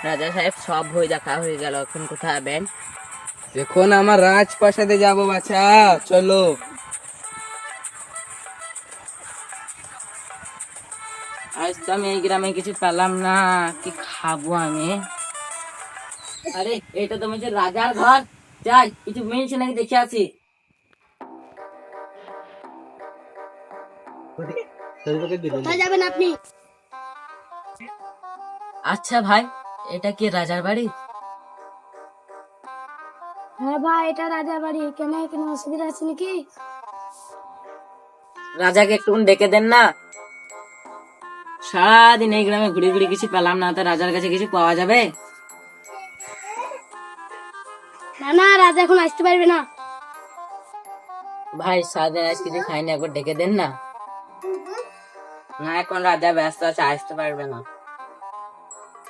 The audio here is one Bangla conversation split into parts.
রাজা সাহেব সব হয়ে দেখা হয়ে গেল, এখন কোথায় যাবেন? এখন আমার রাজপ্রাসাদে যাব বাছা, চলো। আজ তো আমি এই গ্রামে কিছু পেলাম না, কি খাবো আমি? আরে এটা তো হচ্ছে রাজার ঘর, যাই কিছু মিলছে নাকি দেখে আসি। কোথায় যাবেন আপনি? আচ্ছা ভাই, এটা কি রাজার বাড়ি? হ্যাঁ ভাই, এটা রাজা বাড়ি। কেন, কোনো অসুবিধা আছে নাকি? রাজাকে একটু ডেকে দেন না। সারাদিন এই গ্রামে ঘুরে ঘুরে কিছু পেলাম না, তো রাজার কাছে কিছু পাওয়া যাবে? না না, রাজা এখন আসতে পারবে না। ভাই সারাদিন আজ কিছু খাইনি, একবার ডেকে দেন না। না এখন রাজা ব্যস্ত আছে, আসতে পারবে না।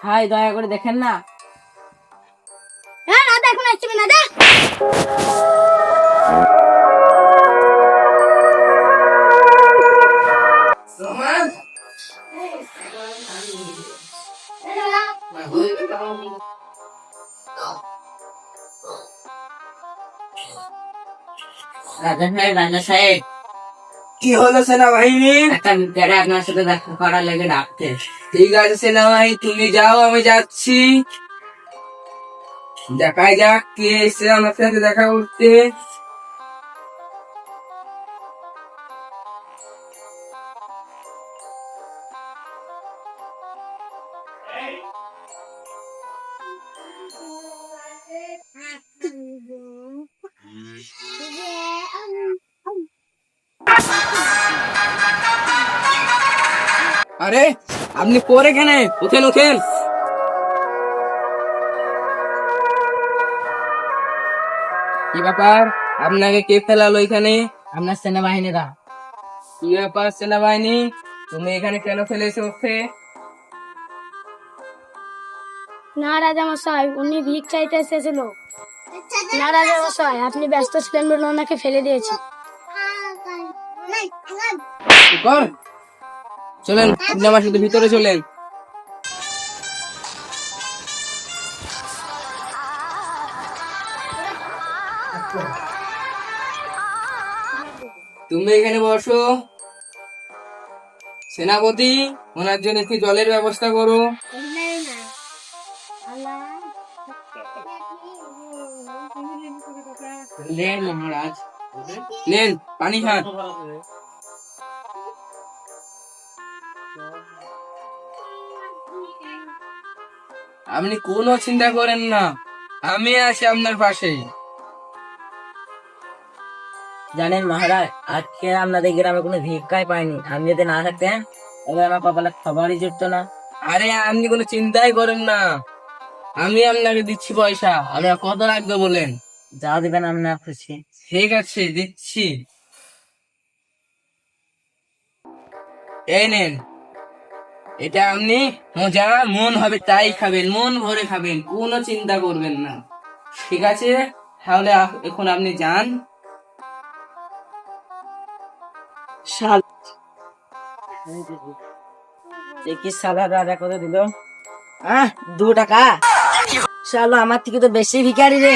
ভাই দয়া করে দেখেন না। হ্যাঁ, রাজা এখন আসবে না, যা। রাজা সাহেব, রাজা সাহেব, কি হলো সেনাবাহিনী? একটা প্যারা আপনার সাথে দেখা করার লেগে ডাকতে। ঠিক আছে সেনাবাহিনী, তুমি যাও, আমি যাচ্ছি। দেখা যাক কে এসে আমার সাথে দেখা করতে। আরে আপনি পরে কেন? উঠেন উঠেন। কি ব্যাপার, আপনাকে কে ফেলালো এখানে? আপনার সেনাবাহিনীরা। কি ব্যাপার সেনাবাহিনী, তুমি এখানে কেন ফেলেছো ওকে? না রাজা মশাই, উনি ভিক চাইতে এসেছিল। না রাজা মশাই, আপনি ব্যস্ত ছিলেন বলে ওনাকে ফেলে দিয়েছি। কর, চলেন আপনি আমার সাথে ভিতরে চলেন। তুমি এখানে বসো। সেনাপতি, ওনার জন্য একটু জলের ব্যবস্থা করো। লেন মহারাজ। নেন পানি খান। আপনি কোনো চিন্তা করেন না, আমি আছি আপনার পাশে। জানেন মহারাজ, আজকে আপনাদের গ্রামে কোনো ভিক্ষাই পাইনি। আপনি যদি না থাকতেন তবে আমার কপালে খবরই জুটতো না। আরে আপনি কোনো চিন্তাই করেন না, আমি আপনাকে দিচ্ছি পয়সা। আপনার কত লাগবে বলেন? যা দিবেন আপনার খুশি। ঠিক আছে দিচ্ছি, এই নেন। এটা আপনি যা মন হবে তাই খাবেন, মন ভরে খাবেন, কোনো চিন্তা করবেন না। ঠিক আছে, তাহলে এখন আপনি যান। শাল কি সালা রাজা করে দিল? 2 টাকা? শালা আমার থেকে তো বেশি ভিখারি রে।